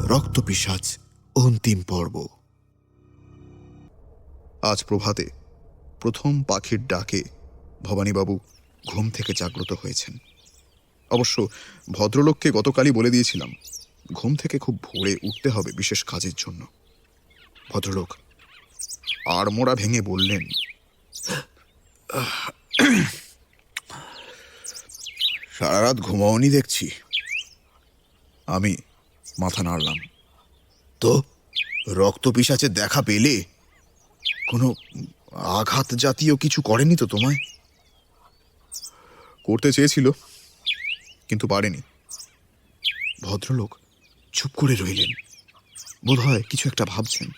রক্তপিশাচ অন্তিম পর্ব। আজ প্রভাতে প্রথম পাখির ডাকে ভবানীবাবু ঘুম থেকে জাগ্রত হয়েছেন। অবশ্য ভদ্রলোককে গতকালই বলে দিয়েছিলাম ঘুম থেকে খুব ভোরে উঠতে হবে বিশেষ কাজের জন্য। ভদ্রলোক আড়মোড়া ভেঙে বললেন, সারা রাত ঘুমাওনি দেখছি। আমি মাথা নাড়লাম। তো রক্তপিশাচের দেখা পেলে? কোনো আঘাত জাতীয় কিছু করেনি তো তোমায়? করতে চেয়েছিল কিন্তু পারেনি। ভদ্রলোক চুপ করে রইলেন, বোধহয় কিছু একটা ভাবছেন।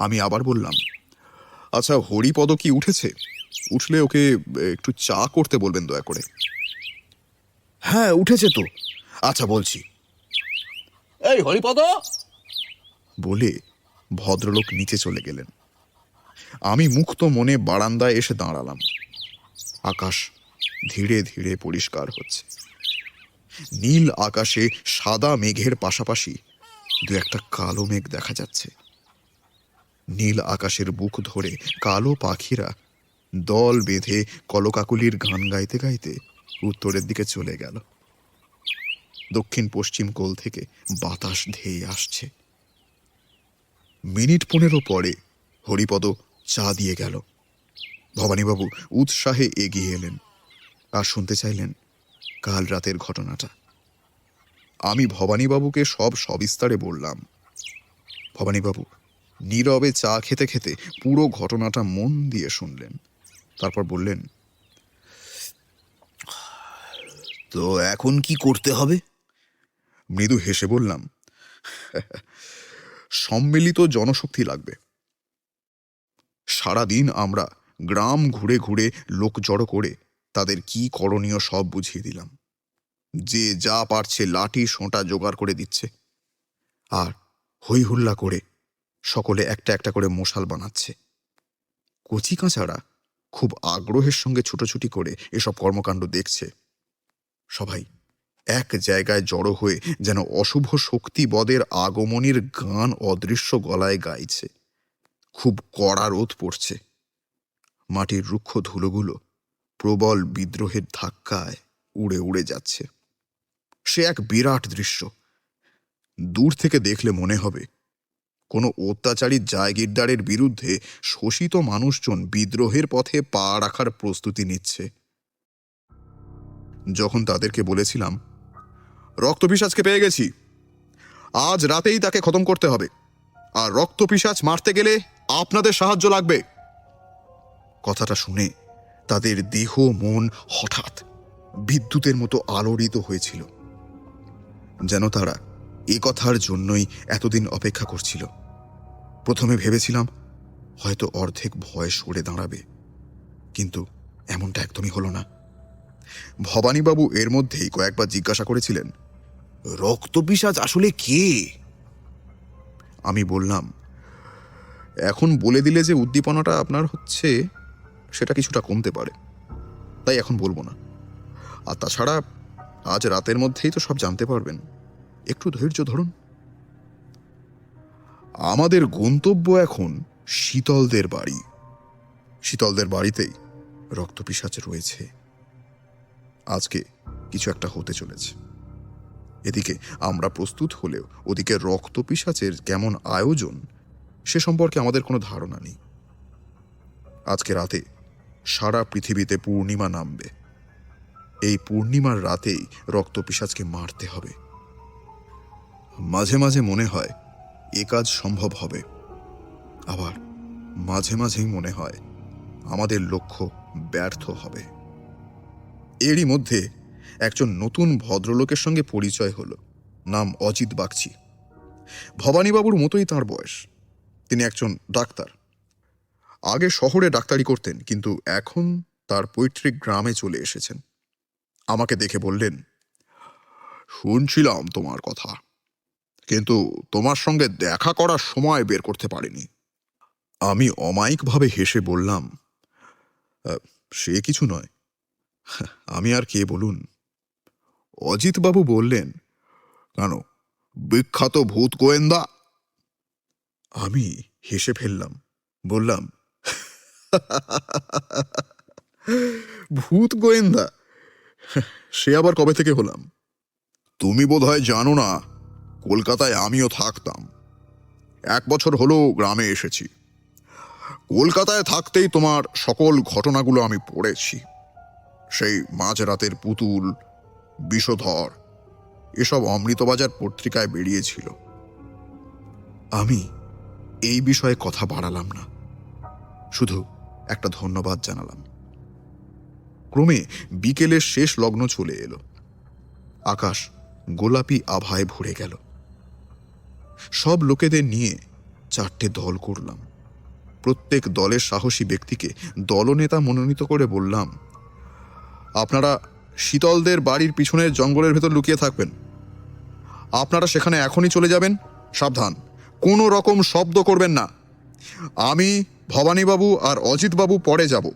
আমি আবার বললাম, আচ্ছা হরিপদ কি উঠেছে? উঠলে ওকে একটু চা করতে বলবেন দয়া করে। হ্যাঁ উঠেছে তো। আচ্ছা বলছি। এই হরিপদ! বলে ভদ্রলোক নিচে চলে গেলেন। আমি মুক্ত মনে বারান্দায় এসে দাঁড়ালাম। আকাশ ধীরে ধীরে পরিষ্কার হচ্ছে। নীল আকাশে সাদা মেঘের পাশাপাশি দু একটা কালো মেঘ দেখা যাচ্ছে। নীল আকাশের বুক ধরে কালো পাখিরা দল বেঁধে কলকাকুলির গান গাইতে গাইতে উত্তরের দিকে চলে গেল। দক্ষিণ পশ্চিম কোল থেকে বাতাস ধেয়ে আসছে। মিনিট 15 পরে হরিপদ চা দিয়ে গেল। ভবানীবাবু উৎসাহে এগিয়ে এলেন আর শুনতে চাইলেন কাল রাতের ঘটনাটা। আমি ভবানীবাবুকে সব সবিস্তারে বললাম। ভবানীবাবু নীরবে চা খেতে খেতে পুরো ঘটনাটা মন দিয়ে শুনলেন। তারপর বললেন, তো এখন কি করতে হবে? মৃদু হেসে বললাম, সম্মিলিত জনশক্তি লাগবে। সারাদিন আমরা গ্রাম ঘুরে ঘুরে লোক জড়ো করে তাদের কি করণীয় সব বুঝিয়ে দিলাম। যে যা পারছে লাঠি সোঁটা জোগাড় করে দিচ্ছে, আর হই হুল্লা করে সকলে একটা একটা করে মশাল বানাচ্ছে। কচি কাঁচারা খুব আগ্রহের সঙ্গে ছুটোছুটি করে এসব কর্মকাণ্ড দেখছে। সবাই এক জায়গায় জড়ো হয়ে যেন অশুভ শক্তিবদের আগমনীর গান অদৃশ্য গলায় গাইছে। খুব কড়া রোদ পড়ছে। মাটির রুক্ষ ধুলোগুলো প্রবল বিদ্রোহের ধাক্কায় উড়ে উড়ে যাচ্ছে। সে এক বিরাট দৃশ্য। দূর থেকে দেখলে মনে হবে কোনো অত্যাচারী জায়গিরদারের বিরুদ্ধে শোষিত মানুষজন বিদ্রোহের পথে পা রাখার প্রস্তুতি নিচ্ছে। যখন তাদেরকে বলেছিলাম রক্তপিশাচকে পেয়ে গেছি, আজ রাতেই তাকে খতম করতে হবে, আর রক্তপিশাচ মারতে গেলে আপনাদের সাহায্য লাগবে, কথাটা শুনে তাদের দেহ মন হঠাৎ বিদ্যুতের মতো আলোড়িত হয়েছিল, যেন তারা এ কথার জন্যই এতদিন অপেক্ষা করছিল। প্রথমে ভেবেছিলাম হয়তো অর্ধেক ভয় সরে দাঁড়াবে, কিন্তু এমনটা একদমই হলো না। ভবানীবাবু এর মধ্যেই কয়েকবার জিজ্ঞাসা করেছিলেন, রক্তপিশাচ আসলে কে? আমি বললাম, এখন বলে দিলে যে উদ্দীপনাটা আপনার হচ্ছে সেটা কিছুটা কমতে পারে, তাই এখন বলবো না। আর তাছাড়া আজ রাতের মধ্যেই তো সব জানতে পারবেন, একটু ধৈর্য ধরুন। আমাদের গন্তব্য এখন শীতলদের বাড়ি। শীতলদের বাড়িতেই রক্তপিশাচ রয়েছে। আজকে কিছু একটা হতে চলেছে। এদিকে আমরা প্রস্তুত হলেও ওদিকে রক্তপিশাচের কেমন আয়োজন সে সম্পর্কে আমাদের কোনো ধারণা নেই। আজকে রাতে সারা পৃথিবীতে পূর্ণিমা নামবে। এই পূর্ণিমার রাতেই রক্তপিশাচকে মারতে হবে। মাঝে মাঝে মনে হয় এ কাজ সম্ভব হবে, আবার মাঝে মাঝেই মনে হয় আমাদের লক্ষ্য ব্যর্থ হবে। এরই মধ্যে একজন নতুন ভদ্রলোকের সঙ্গে পরিচয় হলো। নাম অজিত বাগচি। ভবানীবাবুর মতোই তাঁর বয়স। তিনি একজন ডাক্তার। আগে শহরে ডাক্তারি করতেন, কিন্তু এখন তার পৈতৃক গ্রামে চলে এসেছেন। আমাকে দেখে বললেন, শুনছিলাম তোমার কথা, কিন্তু তোমার সঙ্গে দেখা করার সময় বের করতে পারিনি। আমি অমায়িকভাবে হেসে বললাম, সে কিছু নয়, আমি আর কে বলুন। অজিতবাবু বললেন, কেন, বিখ্যাত ভূত গোয়েন্দা। আমি হেসে ফেললাম, বললাম, ভূত গোয়েন্দা? সে আবার কবে থেকে হলাম? তুমি বোধহয় জানো না, কলকাতায় আমিও থাকতাম। 1 বছর হলো গ্রামে এসেছি। কলকাতায় থাকতেই তোমার সকল ঘটনাগুলো আমি পড়েছি। সেই মাঝরাতের পুতুল, বিষধর, এসব অমৃতবাজার পত্রিকায় বেরিয়েছিল। আমি এই বিষয়ে কথা বাড়ালাম না, শুধু একটা ধন্যবাদ জানালাম। ক্রমে বিকেলের শেষ লগ্ন চলে এলো। আকাশ গোলাপি আভায় ভরে গেল। সব লোকেদের নিয়ে 4টে দল করলাম। প্রত্যেক দলের সাহসী ব্যক্তিকে দলনেতা মনোনীত করে বললাম, আপনারা শীতলদের বাড়ির পিছনের জঙ্গলের ভেতর লুকিয়ে থাকবেন। আপনারা সেখানে এখনই চলে যাবেন। সাবধান, কোনো রকম শব্দ করবেন না। আমি, ভবানীবাবু আর অজিতবাবু পরে যাব।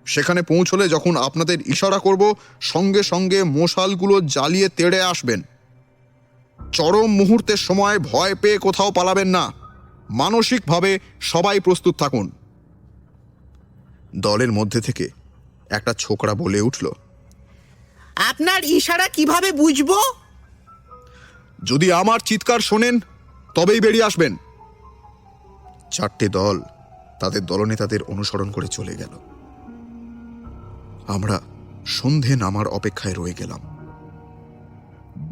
সেখানে পৌঁছলে যখন আপনাদের ইশারা করব, সঙ্গে সঙ্গে মশালগুলো জ্বালিয়ে তেড়ে আসবেন। চরম মুহূর্তের সময় ভয় পেয়ে কোথাও পালাবেন না। মানসিকভাবে সবাই প্রস্তুত থাকুন। দলের মধ্যে থেকে একটা ছোকরা বলে উঠল, আপনার ইশারা কিভাবে বুঝবো? যদি আমার চিৎকার শোনেন তবেই বেরিয়ে আসবেন। 4টে দল তাদের দলনেতাদের অনুসরণ করে চলে গেল। আমরা সন্ধে নামার অপেক্ষায় রয়ে গেলাম।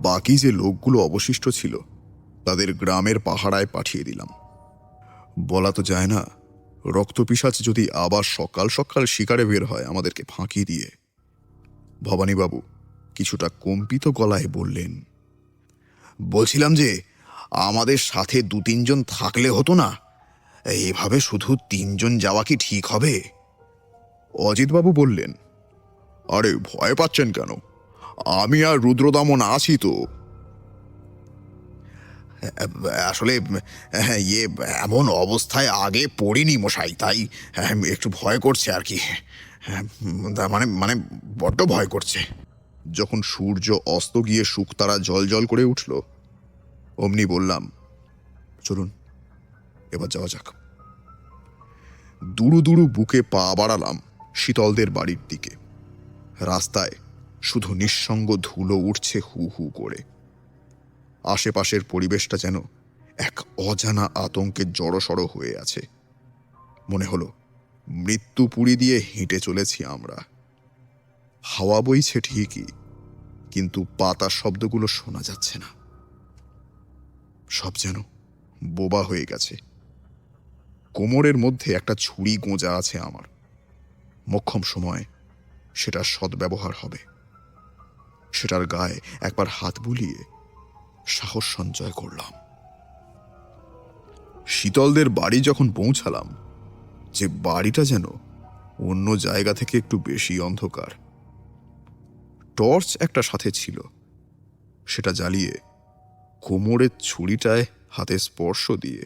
বাকি যে লোকগুলো অবশিষ্ট ছিল তাদের গ্রামের পাহারায় পাঠিয়ে দিলাম। বলা তো যায় না, রক্তপিশাচ যদি আবার সকাল সকাল শিকারে বের হয় আমাদেরকে ফাঁকি দিয়ে। ভবানীবাবু কিছুটা কম্পিত গলায় বললেন, বলছিলাম যে আমাদের সাথে 2-3 জন থাকলে হতো না? এভাবে শুধু 3 জন যাওয়া কি ঠিক হবে? অজিতবাবু বললেন, আরে ভয় পাচ্ছেন কেন? আমি আর রুদ্রদমন আছি তো। আসলে এমন অবস্থায় আগে পড়িনি মশাই, তাই একটু ভয় করছে আর কি। মানে মানে বড্ড ভয় করছে। যখন সূর্য অস্ত গিয়ে শুকতারা জল করে উঠল, অমনি বললাম, চলুন এবার যাওয়া যাক। দুরু দুরু বুকে পা বাড়ালাম শীতলদের বাড়ির দিকে। রাস্তায় শুধু নিঃসঙ্গ ধুলো উঠছে হু হু করে। আশেপাশের পরিবেশটা যেন এক অজানা আতঙ্কে জড়সড় হয়ে আছে। মনে হলো মৃত্যুপুরী দিয়ে হেঁটে চলেছি আমরা। হাওয়া বইছে ঠিকই, কিন্তু পাতার শব্দগুলো শোনা যাচ্ছে না। সব যেন বোবা হয়ে গেছে। কোমরের মধ্যে একটা ছুরি গোঁজা আছে আমার। মোক্ষম সময় সেটার সদ্ব্যবহার হবে। সেটার গায়ে একবার হাত বুলিয়ে সাহস সঞ্চয় করলাম। শীতলদের বাড়ি যখন পৌঁছালাম, যে বাড়িটা যেন অন্য জায়গা থেকে একটু বেশি অন্ধকার। টর্চ একটা সাথে ছিল, সেটা জ্বালিয়ে কোমরের ছুরিটায় হাতে স্পর্শ দিয়ে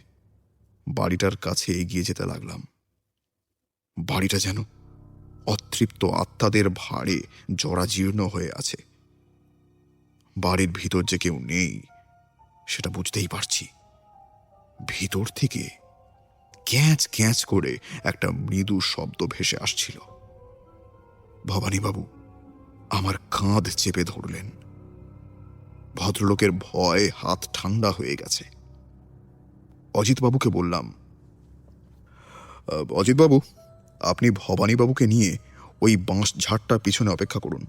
বাড়িটার কাছে এগিয়ে যেতে লাগলাম। বাড়িটা যেন অতৃপ্ত আত্মাদের ভারে জরাজীর্ণ হয়ে আছে। বাড়ির ভিতর যে কেউ নেই সেটা বুঝতেই পারছি। ভিতর থেকে ক্যাঁচ ক্যাঁচ করে একটা মৃদু শব্দ ভেসে আসছিল। ভবানীবাবু আমার কাঁধ চেপে ধরলেন। ভদ্রলোকের ভয়ে হাত ঠান্ডা হয়ে গেছে। অজিতবাবুকে বললাম, অজিতবাবু, আপনি ভবানীবাবুকে নিয়ে ওই বাঁশ ঝাড়টার পিছনে অপেক্ষা করুন।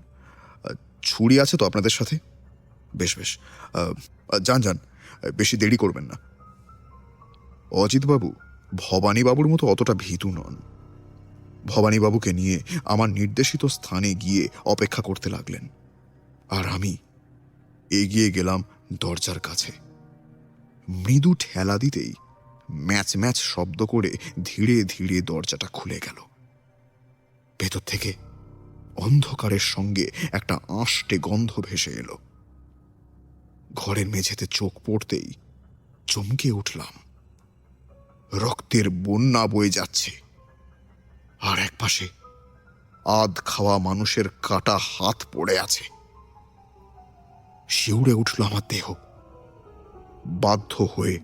ছুরি আছে তো আপনাদের সাথে? বেশ বেশ, যান যান, বেশি দেরি করবেন না। অজিতবাবু ভবানীবাবুর মতো অতটা ভীতু নন। ভবানীবাবুকে নিয়ে আমার নির্দেশিত স্থানে গিয়ে অপেক্ষা করতে লাগলেন, আর আমি এগিয়ে গেলাম দরজার কাছে। মৃদু ঠেলা দিতেই ম্যাচ ম্যাচ শব্দ করে ধীরে ধীরে দরজাটা খুলে গেল। ভেতর থেকে অন্ধকারের সঙ্গে একটা আঁশটে গন্ধ ভেসে এলো। ঘরের মেঝেতে চোখ পড়তেই চমকে উঠলাম। রক্তের বন্যা বয়ে যাচ্ছে, আর একপাশে আধ খাওয়া মানুষের কাটা হাত পড়ে আছে। শিউরে উঠল আমার দেহ। বাধ্য হয়ে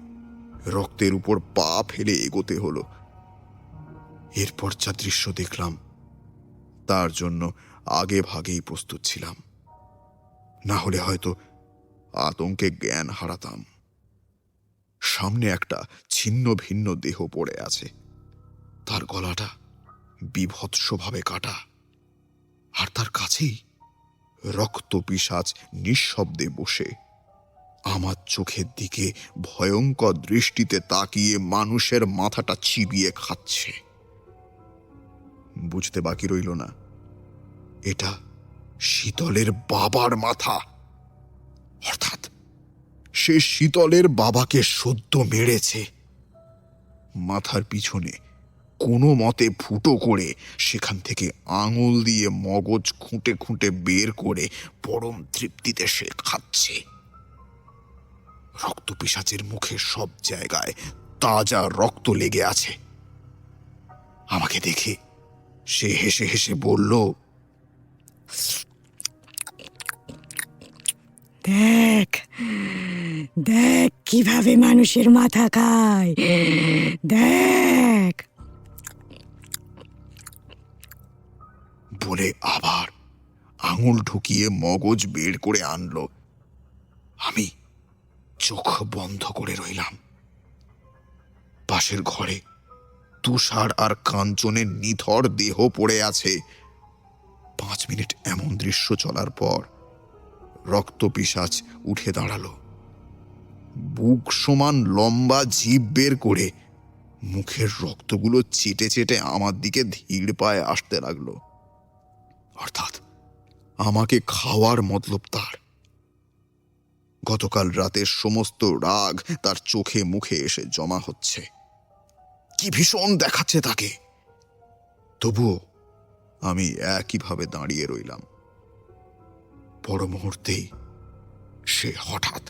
রক্তের উপর পা ফেলে এগোতে হলো। এরপর যা দৃশ্য দেখলাম তার জন্য আগে ভাগেই প্রস্তুত ছিলাম, না হলে হয়তো আতঙ্কে জ্ঞান হারাতাম। সামনে একটা ছিন্ন ভিন্ন দেহ পড়ে আছে, তার গলাটা বীভৎসভাবে কাটা, আর তার কাছেই রক্তপিশাচ নিঃশব্দে বসে আমার চোখের দিকে ভয়ঙ্কর দৃষ্টিতে তাকিয়ে মানুষের মাথাটা চিবিয়ে খাচ্ছে। বুঝতে বাকি রইল না, এটা শীতলের বাবার মাথা। অর্থাৎ সে শীতলের বাবাকে সদ্য মেরেছে। মাথার পিছনে কোনো মতে ফুটো করে সেখান থেকে আঙুল দিয়ে মগজ খুঁটে খুঁটে বের করে পরম তৃপ্তিতে সে খাচ্ছে। রক্তপিশাচের মুখে সব জায়গায় তাজা রক্ত লেগে আছে। আমাকে দেখে সে হেসে হেসে বলল, দেখ দেখ কিভাবে মানুষের মাথা খায়, দেখ। বলে আবার আঙুল ঢুকিয়ে মগজ বের করে আনলো। আমি চোখ বন্ধ করে রইলাম। পাশের ঘরে তুষার আর কাঞ্চনের নিথর দেহ পড়ে আছে। 5 মিনিট এমন দৃশ্য চলার পর রক্তপিশাচ উঠে দাঁড়ালো। বুক সমান লম্বা জিভ বের করে মুখের রক্তগুলো চেটে চেটে আমার দিকে ধীর পায়ে আসতে লাগলো। অর্থাৎ আমাকে খাওয়ার মতলব তার। গতকাল রাতের সমস্ত রাগ তার চোখে মুখে এসে জমা হচ্ছে। কি ভীষণ দেখাচ্ছে তাকে। তবুও আমি একইভাবে দাঁড়িয়ে রইলাম। পর মুহূর্তেই সে হঠাৎ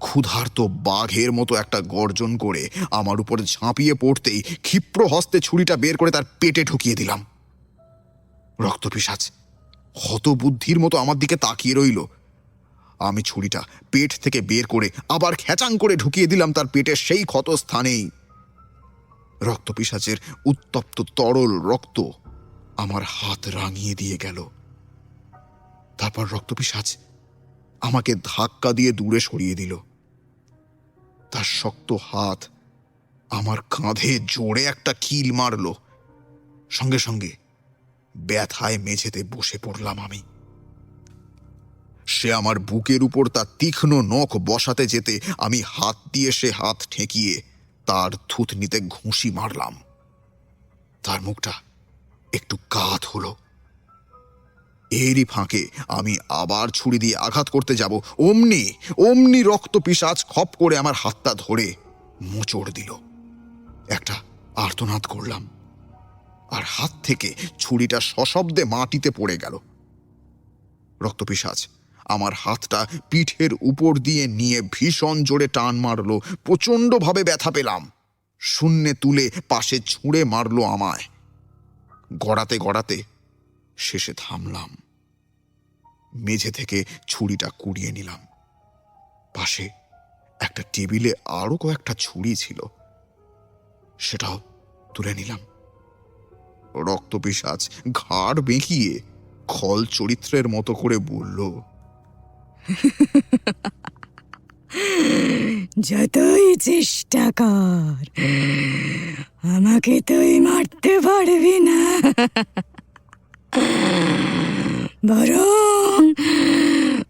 ক্ষুধার্ত বাঘের মতো একটা গর্জন করে আমার উপরে ঝাঁপিয়ে পড়তেই ক্ষিপ্র হস্তে ছুরিটা বের করে তার পেটে ঢুকিয়ে দিলাম। রক্তপিশাচ হতবুদ্ধির মতো আমার দিকে তাকিয়ে রইল। আমি ছুরিটা পেট থেকে বের করে আবার খেচাং করে ঢুকিয়ে দিলাম তার পেটের সেই ক্ষত স্থানেই। রক্তপিশাচের উত্তপ্ত তরল রক্ত আমার হাত রাঙিয়ে দিয়ে গেল। তারপর রক্তপিশাচ আমাকে ধাক্কা দিয়ে দূরে সরিয়ে দিল। তার শক্ত হাত আমার কাঁধে জোরে একটা কিল মারল। সঙ্গে সঙ্গে ব্যথায় মেঝেতে বসে পড়লাম আমি। সে আমার বুকের উপর তার তীক্ষ্ণ নখ বসাতে যেতে আমি হাত দিয়ে সে হাত ঠেকিয়ে তার থুতনিতে ঘুষি মারলাম। তার মুখটা একটু কাত হলো। এরই ফাঁকে আমি আবার ছুরি দিয়ে আঘাত করতে যাব, অমনি রক্তপিশাচ খপ করে আমার হাতটা ধরে মোচড় দিল। একটা আর্তনাদ করলাম, আর হাত থেকে ছুরিটা সশব্দে মাটিতে পড়ে গেল। রক্তপিশাচ আমার হাতটা পিঠের উপর দিয়ে নিয়ে ভীষণ জোরে টান মারল। প্রচণ্ডভাবে ব্যথা পেলাম। শূন্যে তুলে পাশে ছুঁড়ে মারল আমায়। গড়াতে গড়াতে শেষে থামলাম। মেঝে থেকে ছুরিটা কুড়িয়ে নিলাম। পাশে একটা টেবিলে আরো কয়েকটা ছুরি ছিল, সেটাও তুলে নিলাম। রক্তপিশাচ ঘাড় বেঁকিয়ে খল চরিত্রের মতো করে বলল, যতই চেষ্টা কর, আমাকে তুই মারতে পারবি না। বরং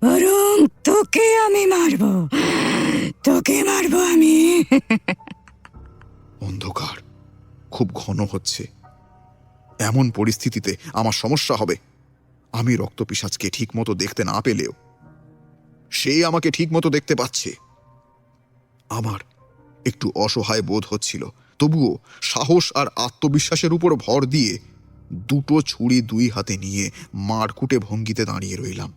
বরং তোকে আমি মারবো, তোকে মারবো আমি। অন্ধকার খুব ঘন হচ্ছে। এমন পরিস্থিতিতে আমার সমস্যা হবে। আমি রক্তপিশাচকে ঠিক মতো দেখতে না পেলেও সে আমাকে ঠিক মতো দেখতে পাচ্ছে। আমার একটু অসহায় বোধ হচ্ছিল, তবুও সাহস আর আত্মবিশ্বাসের উপর ভর দিয়ে দুটো ছুরি 2 হাতে নিয়ে মারকুটে ভঙ্গিতে দাঁড়িয়ে রইলাম।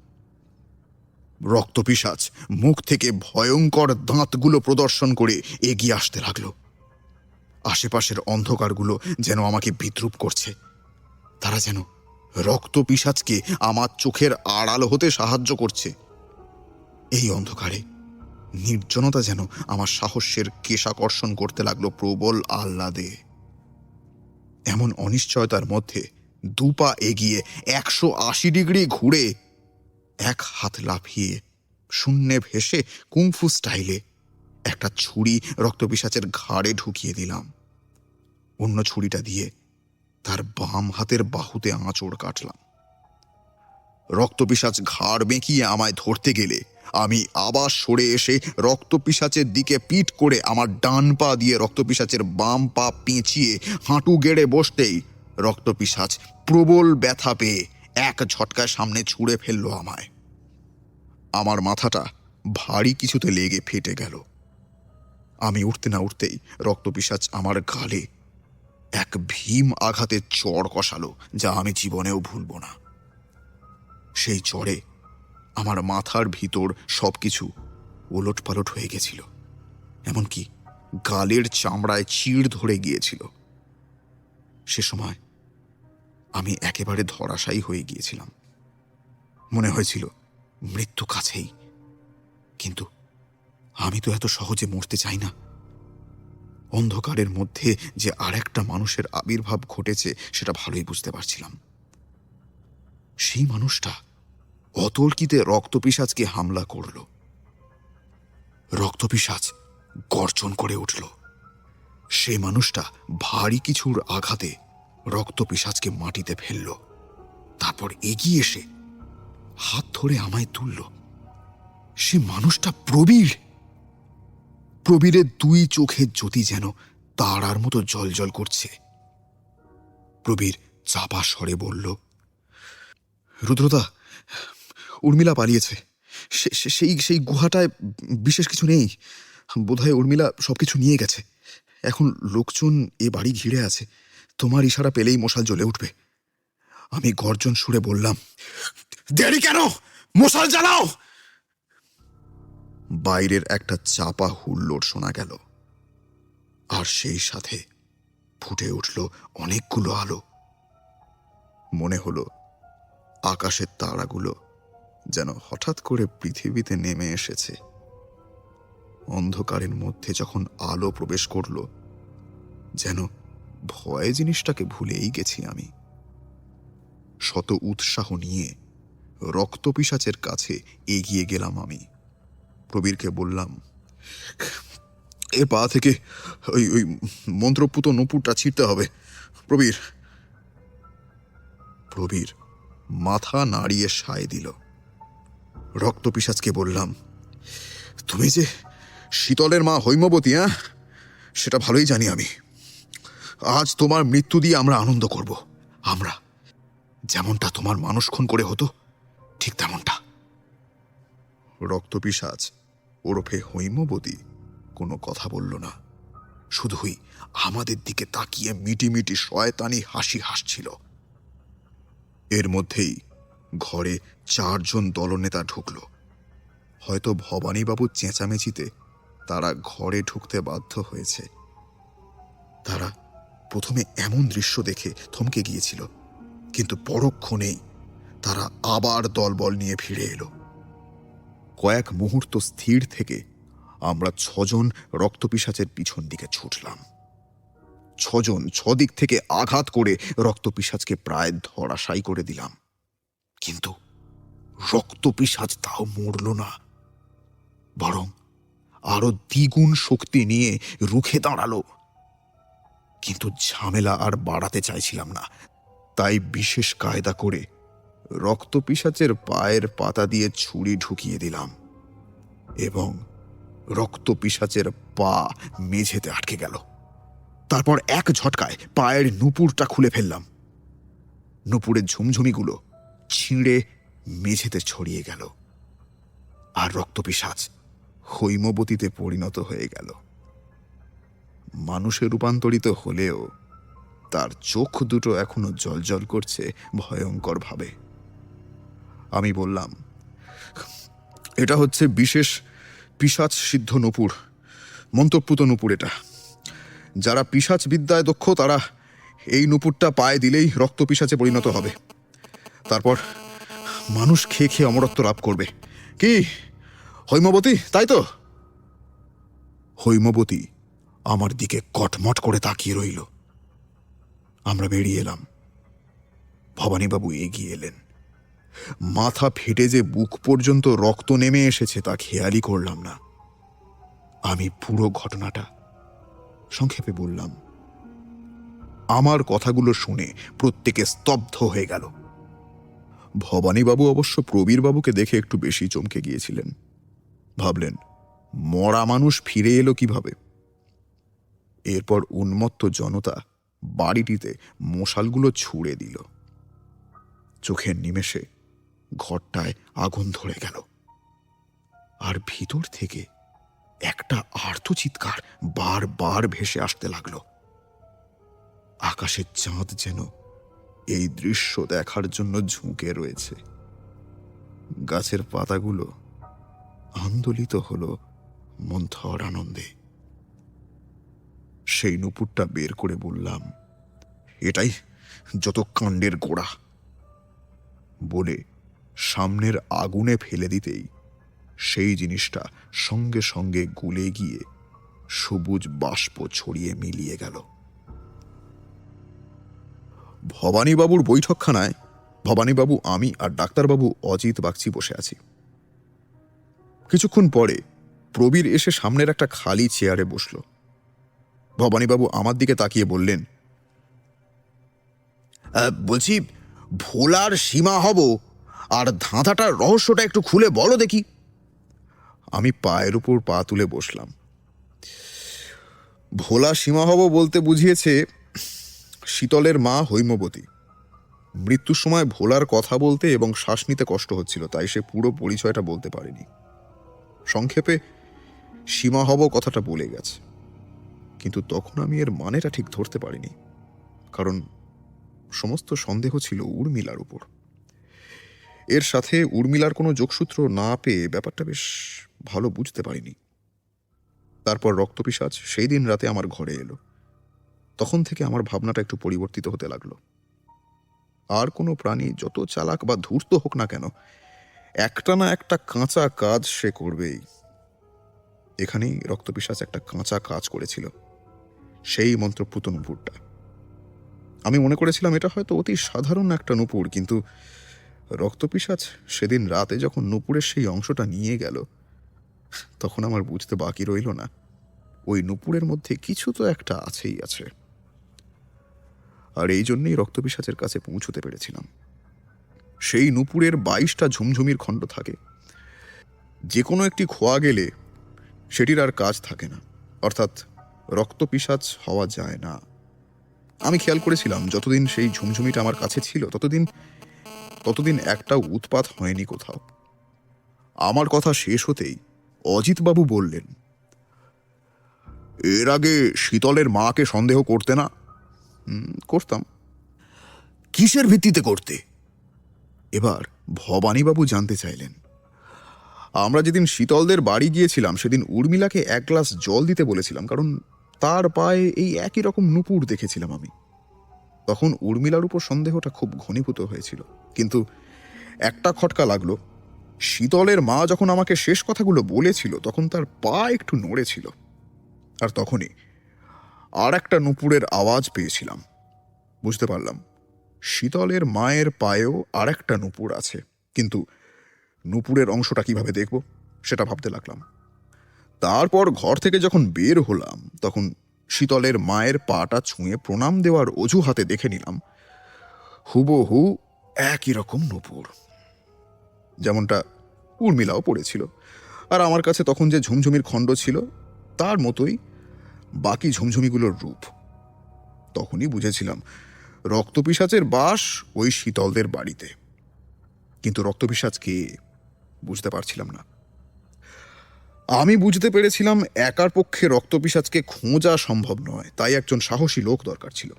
রক্তপিশাচ মুখ থেকে ভয়ঙ্কর দাঁতগুলো প্রদর্শন করে এগিয়ে আসতে লাগলো। আশেপাশের অন্ধকারগুলো যেন আমাকে বিদ্রুপ করছে। তারা যেন রক্তপিশাচকে আমার চোখের আড়াল হতে সাহায্য করছে। এই অন্ধকারে নির্জনতা যেন আমার সাহসের কেশাকর্ষণ করতে লাগলো প্রবল আহ্লাদে। এমন অনিশ্চয়তার মধ্যে দুপা এগিয়ে 180 ডিগ্রি ঘুরে এক হাত লাফিয়ে শূন্যে ভেসে কুংফু স্টাইলে একটা ছুরি রক্তপিশাচের ঘাড়ে ঢুকিয়ে দিলাম। অন্য ছুরিটা দিয়ে তার বাম হাতের বাহুতে আঁচড় কাটলাম। রক্তপিশাচ ঘাড় বেঁকিয়ে আমায় ধরতে গেলে আমি আবার সরে এসে রক্তপিশাচের দিকে পিঠ করে আমার ডান পা দিয়ে রক্তপিশাচের বাম পা পেঁচিয়ে হাঁটু গেড়ে বসতেই রক্তপিশাচ প্রবল ব্যথা পেয়ে এক ঝটকায় সামনে ছুঁড়ে ফেললো আমায়। আমার মাথাটা ভারী কিছুতে লেগে ফেটে গেল। আমি উঠতে না উঠতেই রক্তপিশাচ আমার গালে এক ভীম আঘাতে চড় কষালো, যা আমি জীবনেও ভুলব না। সেই চড়ে আমার মাথার ভিতর সবকিছু ওলটপালট হয়ে গেছিল, এমনকি গালের চামড়ায় চিড় ধরে গিয়েছিল। সে সময় আমি একেবারে ধরাশায়ী হয়ে গিয়েছিলাম। মনে হয়েছিল মৃত্যু কাছেই, কিন্তু আমি তো এত সহজে মরতে চাই না। অন্ধকারের মধ্যে যে আরেকটা মানুষের আবির্ভাব ঘটেছে সেটা ভালোই বুঝতে পারছিলাম। সেই মানুষটা অতর্কিতে রক্তপিশাচকে হামলা করল। রক্তপিশাচ গর্জন করে উঠল। সেই মানুষটা ভারী কিছুর আঘাতে রক্তপিশাচকে মাটিতে ফেলল, তারপর এগিয়ে এসে হাত ধরে আমায় তুলল। সে মানুষটা প্রবীর। প্রবীরের দুই চোখের জ্যোতি যেন তারার মতো জ্বলজ্বল করছে। প্রবীর চাপা স্বরে বলল, রুদ্রদা, উর্মিলা পালিয়েছে। সেই গুহাটায় বিশেষ কিছু নেই। বোধহয় উর্মিলা সবকিছু নিয়ে গেছে। এখন লোকজন এ বাড়ি ঘিরে আছে। তোমার ইশারা পেলেই মশাল জ্বলে উঠবে। আমি গর্জন সুরে বললাম, দেরি কেন, মশাল জ্বালাও। বাইরের একটা চাপা হুল্লোড় শোনা গেল, আর সেই সাথে ফুটে উঠল অনেকগুলো আলো। মনে হলো আকাশের তারাগুলো যেন হঠাৎ করে পৃথিবীতে নেমে এসেছে। অন্ধকারের মধ্যে যখন আলো প্রবেশ করল, যেন ভয় জিনিসটাকে ভুলেই গেছি আমি। শত উৎসাহ নিয়ে রক্তপিশাচের কাছে এগিয়ে গেলাম আমি। প্রবীরকে বললাম, এ পা থেকে ওই মন্ত্রপুত নূপুরটা ছিঁড়তে হবে। প্রবীর। প্রবীর মাথা নাড়িয়ে সায় দিল। রক্তপিশাচকে বললাম, তুমি যে শীতলের মা হৈমবতী, সেটা ভালোই জানি আমি। আজ তোমার মৃত্যু দিয়ে আমরা আনন্দ করব। আমরা যেমনটা তোমার মানুষ খুন করে হতো, ঠিক তেমনটা। রক্তপিশাচ ওরফে হৈমবতী কোনো কথা বলল না, শুধুই আমাদের দিকে তাকিয়ে মিটিমিটি শয়তানি হাসি হাসছিল। এর মধ্যেই ঘরে 4 জন দলনেতা ঢুকল। হয়তো ভবানীবাবুর চেঁচামেচিতে তারা ঘরে ঢুকতে বাধ্য হয়েছে। তারা প্রথমে এমন দৃশ্য দেখে থমকে গিয়েছিল, কিন্তু পরক্ষণেই তারা আবার দলবল নিয়ে ফিরে এলো। কয়েক মুহূর্ত স্থির থেকে আমরা 6 জন রক্তপিশাচের পিছন দিকে ছুটলাম। 6 জন 6 দিক থেকে আঘাত করে রক্তপিশাচকে প্রায় ধরাশায়ী করে দিলাম, কিন্তু রক্তপিশাচ তাও মরল না, বরং আরো দ্বিগুণ শক্তি নিয়ে রুখে দাঁড়ালো। কিন্তু ঝামেলা আর বাড়াতে চাইছিলাম না, তাই বিশেষ কায়দা করে রক্তপিশাচের পায়ের পাতা দিয়ে ছুরি ঢুকিয়ে দিলাম এবং রক্তপিশাচের পা মেঝেতে আটকে গেল। তারপর এক ঝটকায় পায়ের নুপুরটা খুলে ফেললাম। নুপুরের ঝুমঝুমিগুলো ছিঁড়ে মেঝেতে ছড়িয়ে গেল, আর রক্তপিশাচ হৈমবতীতে পরিণত হয়ে গেল। মানুষে রূপান্তরিত হলেও তার চোখ দুটো এখনো জ্বলজ্বল করছে ভয়ঙ্কর ভাবে। আমি বললাম, এটা হচ্ছে বিশেষ পিশাচ সিদ্ধ নূপুর, মন্ত্রপুত নূপুর। এটা যারা পিশাচ বিদ্যায় দক্ষ তারা এই নূপুরটা পায়ে দিলেই রক্তপিশাচে পরিণত হবে। তারপর মানুষ খেয়ে খেয়ে অমরত্ব লাভ করবে। কি হৈমবতী, তাই তো? হৈমবতী আমার দিকে কটমট করে তাকিয়ে রইল। আমরা বেরিয়ে এলাম। ভবানীবাবু এগিয়ে এলেন। মাথা ফেটে যে বুক পর্যন্ত রক্ত নেমে এসেছে তা খেয়ালই করলাম না। আমি পুরো ঘটনাটা সংক্ষেপে বললাম। আমার কথাগুলো শুনে প্রত্যেকে স্তব্ধ হয়ে গেল। ভবানীবাবু অবশ্য প্রবীরবাবুকে দেখে একটু বেশি চমকে গিয়েছিলেন। ভাবলেন, মরা মানুষ ফিরে এলো কিভাবে? এরপর উন্মত্ত জনতা বাড়িটিতে মশালগুলো ছুড়ে দিল। চোখের নিমেষে ঘরটায় আগুন ধরে গেল, আর ভিতর থেকে একটা আর্তচিৎকার বারবার ভেসে আসতে লাগলো। আকাশের চাঁদ যেন এই দৃশ্য দেখার জন্য ঝুঁকে রয়েছে। গাছের পাতাগুলো আন্দোলিত হলো মন্থর আনন্দে। সেই নুপুরটা বের করে বললাম, এটাই যত কাণ্ডের গোড়া। বলে সামনের আগুনে ফেলে দিতেই সেই জিনিসটা সঙ্গে সঙ্গে গুলে গিয়ে সবুজ বাষ্প ছড়িয়ে মিলিয়ে গেল। ভবানীবাবুর বৈঠকখানায় ভবানীবাবু, আমি আর ডাক্তারবাবু অজিত বাগচি বসে আছি। কিছুক্ষণ পরে প্রবীর এসে সামনের একটা খালি চেয়ারে বসল। ভবানীবাবু আমার দিকে তাকিয়ে বললেন, বলছি, ভোলার সীমা হব আর ধাঁধাটার রহস্যটা একটু খুলে বলো দেখি। আমি পায়ের উপর পা তুলে বসলাম। ভোলা সীমা হব বলতে বুঝিয়েছে শীতলের মা হৈমবতী। মৃত্যুর সময় ভোলার কথা বলতে এবং শ্বাস নিতে কষ্ট হচ্ছিল, তাই সে পুরো পরিচয়টা বলতে পারেনি। সংক্ষেপে সীমা হব কথাটা বলে গেছে, কিন্তু তখন আমি এর মানেটা ঠিক ধরতে পারিনি, কারণ সমস্ত সন্দেহ ছিল উর্মিলার উপর। এর সাথে উর্মিলার কোনো যোগসূত্র না পেয়ে ব্যাপারটা বেশ ভালো বুঝতে পারিনি। তারপর রক্তপিশাচ সেই দিন রাতে আমার ঘরে এলো। তখন থেকে আমার ভাবনাটা একটু পরিবর্তিত হতে লাগলো। আর কোনো প্রাণী যত চালাক বা ধূর্ত হোক না কেন, একটা না একটা কাঁচা কাজ সে করবেই। এখানেই রক্তপিশাচ একটা কাঁচা কাজ করেছিল, সেই মন্ত্রপুত নুপুরটা। আমি মনে করেছিলাম এটা হয়তো অতি সাধারণ একটা নুপুর, কিন্তু রক্তপিশাচ সেদিন রাতে যখন নুপুরের সেই অংশটা নিয়ে গেল, তখন আমার বুঝতে বাকি রইল না ওই নুপুরের মধ্যে কিছু তো একটা আছেই আছে। আর এই জন্যই রক্তপিশাচের কাছে পৌঁছতে পেরেছিলাম। সেই নুপুরের 22টা ঝুমঝুমির খণ্ড থাকে। যে কোনো একটি খোয়া গেলে সেটির আর কাজ থাকে না, অর্থাৎ রক্তপিশাচ হওয়া যায় না। আমি খেয়াল করেছিলাম যতদিন সেই ঝুমঝুমিটা আমার কাছে ছিল ততদিন একটা উৎপাত হয়নি কোথাও। আমার কথা শেষ হতেই অজিতবাবু বললেন, এর আগে শীতলের মাকে সন্দেহ করতে না? করতাম। কিসের ভিত্তিতে করতে? এবার ভবানীবাবু জানতে চাইলেন। আমরা যেদিন শীতলদের বাড়ি গিয়েছিলাম সেদিন উর্মিলাকে 1 গ্লাস জল দিতে বলেছিলাম, কারণ তার পায়ে এই একই রকম নুপুর দেখেছিলাম আমি। তখন উর্মিলার উপর সন্দেহটা খুব ঘনীভূত হয়েছিল, কিন্তু একটা খটকা লাগলো। শীতলের মা যখন আমাকে শেষ কথাগুলো বলেছিল তখন তার পা একটু নড়েছিল, আর তখনই আর একটা নুপুরের আওয়াজ পেয়েছিলাম। বুঝতে পারলাম শীতলের মায়ের পায়েও আর একটা নুপুর আছে, কিন্তু নুপুরের অংশটা কিভাবে দেখব সেটা ভাবতে লাগলাম। তারপর ঘর থেকে যখন বের হলাম তখন শীতলের মায়ের পাটা ছুঁয়ে প্রণাম দেওয়ার অজুহাতে দেখে নিলাম হুবহু একই রকম নুপুর, যেমনটা উর্মিলাও পড়েছিল। আর আমার কাছে তখন যে ঝুমঝুমির খণ্ড ছিল তার মতোই বাকি ঝুমঝুমিগুলোর রূপ। তখনই বুঝেছিলাম রক্তপিশাচের বাস ওই শীতলদের বাড়িতে, কিন্তু রক্তপিশাচ কে বুঝতে পারছিলাম না। আমি বুঝতে পেরেছিলাম একার পক্ষে রক্তপিশাচকে খোঁজা সম্ভব নয়, তাই একজন সাহসী লোক দরকার ছিল।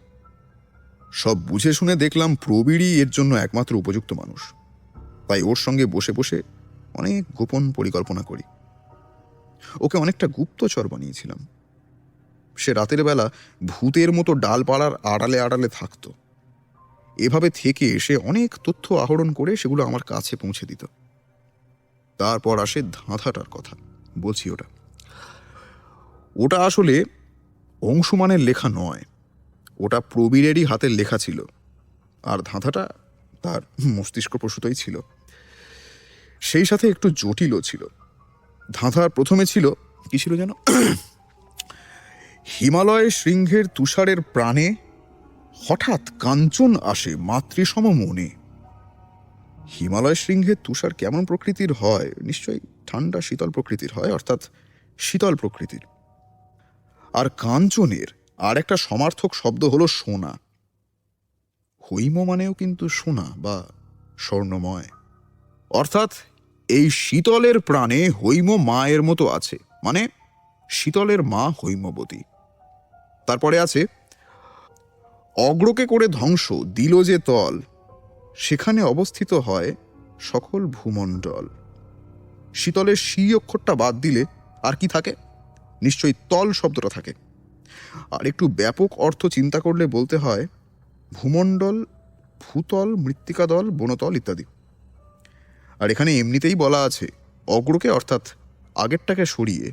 সব বুঝে শুনে দেখলাম প্রবীরই এর জন্য একমাত্র উপযুক্ত মানুষ, তাই ওর সঙ্গে বসে বসে অনেক গোপন পরিকল্পনা করি। ওকে অনেকটা গুপ্তচর বানিয়েছিলাম। সে রাতের বেলা ভূতের মতো ডালপাড়ার আড়ালে আড়ালে থাকতো। এভাবে থেকে সে অনেক তথ্য আহরণ করে সেগুলো আমার কাছে পৌঁছে দিত। তারপর আসে ধাঁধাটার কথা, বলছি ওটা। ওটা আসলে অংশুমানের লেখা নয়, ওটা প্রবীরেরই হাতের লেখা ছিল, আর ধাঁধাটা তার মস্তিষ্ক প্রসূতই ছিল, সেই সাথে একটু জটিলও ছিল। ধাঁধার প্রথমে ছিল কি ছিল যেন, হিমালয় শৃঙ্গের তুষারের প্রাণে হঠাৎ কাঞ্চন আসে মাতৃসম মনে। হিমালয় শৃঙ্গের তুষার কেমন প্রকৃতির হয়? নিশ্চয়ই ঠান্ডা শীতল প্রকৃতির হয়, অর্থাৎ শীতল প্রকৃতির। আর কাঞ্চনের আর একটা সমার্থক শব্দ হলো সোনা। হৈম মানেও কিন্তু সোনা বা স্বর্ণময়, অর্থাৎ এই শীতলের প্রাণে হৈম মায়ের মতো আছে, মানে শীতলের মা হৈমবতী। তারপরে আছে অগ্রকে করে ধ্বংস দিল যে তল, সেখানে অবস্থিত হয় সকল ভূমণ্ডল। শীতলের শি অক্ষরটা বাদ দিলে আর কি থাকে? নিশ্চয়ই তল শব্দটা থাকে। আর একটু ব্যাপক অর্থ চিন্তা করলে বলতে হয় ভূমণ্ডল, ভূতল, মৃত্তিকাদল, বনতল ইত্যাদি। আর এখানে এমনিতেই বলা আছে অগ্রকে অর্থাৎ আগেরটাকে সরিয়ে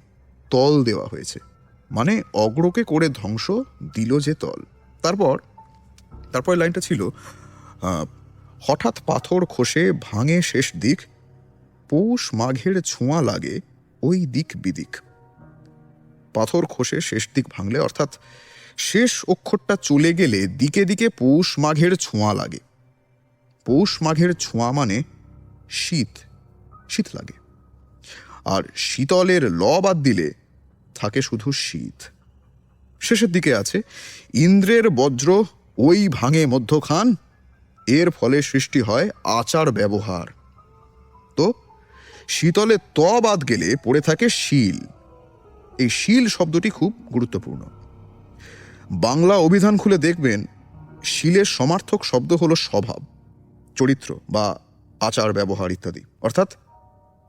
তল দেওয়া হয়েছে, মানে অগ্রকে করে ধ্বংস দিল যে তল। তারপর লাইনটা ছিল হঠাৎ পাথর খসে ভাঙে শেষ দিক, পৌষ মাঘের ছোঁয়া লাগে ওই দিক বিদিক। পাথর খসে শেষ দিক ভাঙলে অর্থাৎ শেষ অক্ষরটা চলে গেলে দিকে দিকে পৌষ মাঘের ছোঁয়া লাগে। পৌষ মাঘের ছোঁয়া মানে শীত, শীত লাগে। আর শীতলের ল বাদ দিলে থাকে শুধু শীত। শেষের দিকে আছে ইন্দ্রের বজ্র ওই ভাঙে মধ্যখান, এর ফলে সৃষ্টি হয় আচার ব্যবহার। তো শীতলে ত বাদ গেলে পড়ে থাকে শীল। এই শীল শব্দটি খুব গুরুত্বপূর্ণ। বাংলা অভিধান খুলে দেখবেন শীলের সমার্থক শব্দ হলো স্বভাব, চরিত্র বা আচার ব্যবহার ইত্যাদি। অর্থাৎ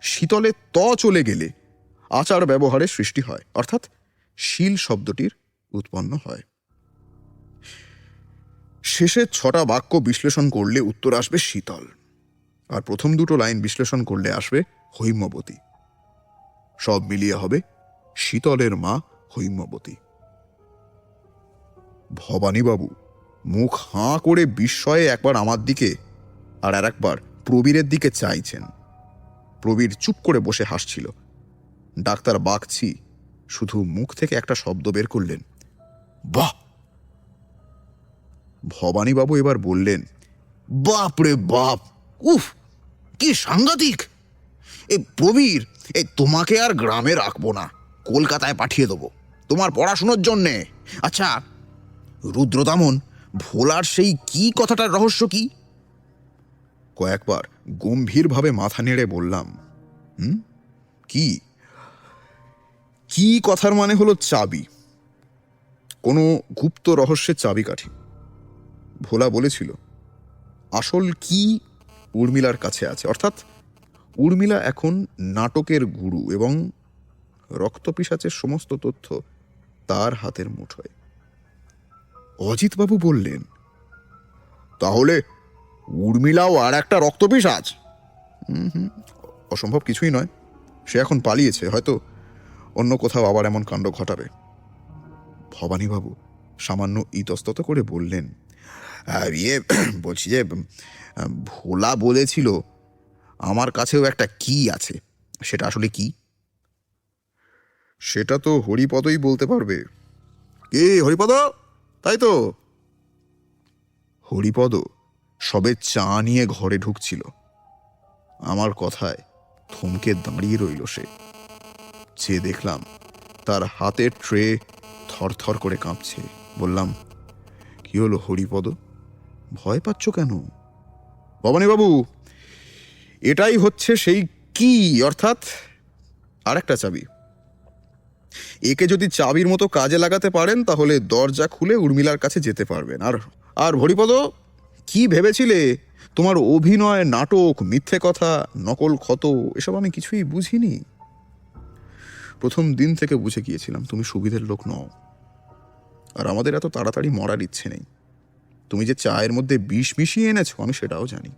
শীতলে ত চলে গেলে আচার ব্যবহারের সৃষ্টি হয়, অর্থাৎ শীল শব্দটির উৎপন্ন হয়। শেষের 6টা বাক্য বিশ্লেষণ করলে উত্তর আসবে শীতল, আর প্রথম দুটো লাইন বিশ্লেষণ করলে আসবে হৈমবতী। সব মিলিয়ে হবে শীতলের মা হৈমবতী। ভবানীবাবু মুখ হাঁ করে বিস্ময়ে একবার আমার দিকে আর একবার প্রবীরের দিকে চাইছেন। প্রবীর চুপ করে বসে হাসছিল। ডাক্তার বাগচি শুধু মুখ থেকে একটা শব্দ বের করলেন, বাহ। ভবানীবাবু এবার বললেন, বাপ রে বাপ, উফ কি সাংঘাতিক! এ প্রবীর, তোমাকে আর গ্রামে রাখবো না, কলকাতায় পাঠিয়ে দেবো তোমার পড়াশুনোর জন্যে। আচ্ছা রুদ্রদামন, ভোলার সেই কি কথাটার রহস্য কি? কয়েকবার গম্ভীরভাবে মাথা নেড়ে বললাম, কি? কি কথার মানে হলো চাবি, কোনো গুপ্ত রহস্যের চাবিকাঠি। ভোলা বলেছিল আসল কি উর্মিলার কাছে আছে, অর্থাৎ উর্মিলা এখন নাটকের গুরু এবং রক্তপিশাচের সমস্ত তথ্য তার হাতের মুঠোয়। অজিতবাবু বললেন, তাহলে উর্মিলাও আর একটা রক্তপিশাচ? অসম্ভব কিছুই নয়, সে এখন পালিয়েছে, হয়তো অন্য কোথাও আবার এমন কাণ্ড ঘটাবে। ভবানীবাবু সামান্য ইতস্তত করে বললেন, বলছি যে ভোলা বলেছিল আমার কাছেও একটা কি আছে, সেটা আসলে কি? সেটা তো হরিপদই বলতে পারবে। কে হরিপদ? তাই তো। হরিপদ সবে চা নিয়ে ঘরে ঢুকছিল। আমার কথায় থমকে দাঁড়িয়ে রইল সে। যে দেখলাম তার হাতের ট্রে থরথর করে কাঁপছে। বললাম, কি হলো হরিপদ, ভয় পাচ্ছ কেন? ভবানীবাবু, এটাই হচ্ছে সেই কি, অর্থাৎ আর একটা চাবি। একে যদি চাবির মতো কাজে লাগাতে পারেন তাহলে দরজা খুলে উর্মিলার কাছে যেতে পারবেন। আর হরিপদ, কি ভেবেছিলে? তোমার অভিনয়, নাটক, মিথ্যে কথা, নকল ক্ষত, এসব আমি কিছুই বুঝিনি। প্রথম দিন থেকে বুঝে গিয়েছিলাম তুমি সুবিধের লোক নও, আর আমাদের এত তাড়াতাড়ি মরার ইচ্ছে নেই। তুমি যে চায়ের মধ্যে বিষ মিশিয়ে এনেছো আমি সেটাও জানি।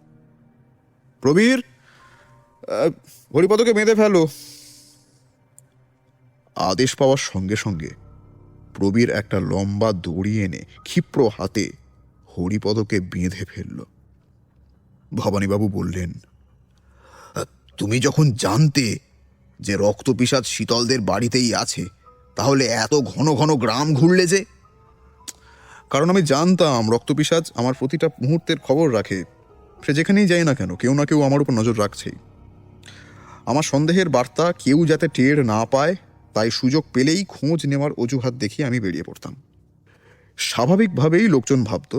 প্রবীর, হরিপদকে বেঁধে ফেলো। আদেশ পাওয়ার সঙ্গে সঙ্গে প্রবীর একটা লম্বা দড়ি এনে ক্ষিপ্র হাতে হরিপদকে বেঁধে ফেলল। ভবানীবাবু বললেন, তুমি যখন জানতে যে রক্তপিশাচ শীতলদের বাড়িতেই আছে, তাহলে এত ঘন ঘন গ্রাম ঘুরলে যে? কারণ আমি জানতাম রক্তপিশাচ আমার প্রতিটা মুহূর্তের খবর রাখে। সে যেখানেই যায় না কেন, কেউ না কেউ আমার উপর নজর রাখছেই। আমার সন্দেহের বার্তা কেউ যাতে টের না পায়, তাই সুযোগ পেলেই খোঁজ নেওয়ার অজুহাত দেখিয়ে আমি বেরিয়ে পড়তাম। স্বাভাবিকভাবেই লোকজন ভাবত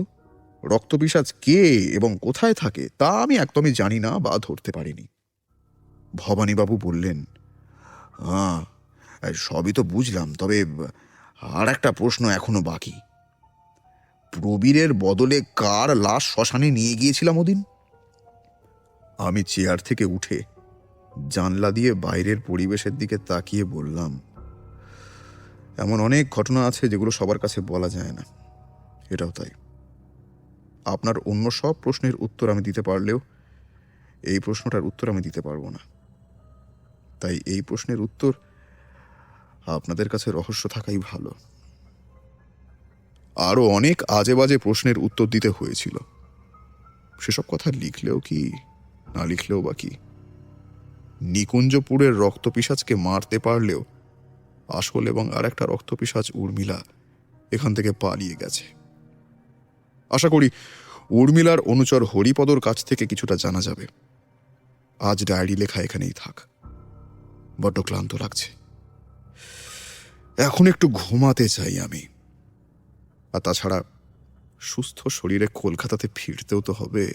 রক্তপিশাচ কে এবং কোথায় থাকে তা আমি একদমই জানি না বা ধরতে পারিনি। ভবানীবাবু বললেন, হ্যাঁ, সবই তো বুঝলাম, তবে আর একটা প্রশ্ন এখনো বাকি। প্রবীরের বদলে কার লাশ শ্মশানে নিয়ে গিয়েছিলাম ওদিন? আমি চেয়ার থেকে উঠে জানলা দিয়ে বাইরের পরিবেশের দিকে তাকিয়ে বললাম, এমন অনেক ঘটনা আছে যেগুলো সবার কাছে বলা যায় না, এটাও তাই। আপনার অন্য সব প্রশ্নের উত্তর আমি দিতে পারলেও এই প্রশ্নটার উত্তর আমি দিতে পারবো না। তাই এই প্রশ্নের উত্তর আপনাদের কাছে রহস্য থাকাই ভালো। আরো অনেক আজে বাজে প্রশ্নের উত্তর দিতে হয়েছিল। সেসব কথা লিখলেও কি, না লিখলেও বা কি। নিকুঞ্জপুরের রক্তপিশাচকে মারতে পারলেও আসল এবং আর একটা রক্তপিশাচ উর্মিলা এখান থেকে পালিয়ে গেছে। আশা করি উর্মিলার অনুচর হরিপদর কাছ থেকে কিছুটা জানা যাবে। আজ ডায়েরি লেখা এখানেই থাক, বড্ড ক্লান্ত লাগছে। এখন একটু ঘুমাতে চাই আমি। আর তাছাড়া সুস্থ শরীরে কলকাতাতে ফিরতেও তো হবে।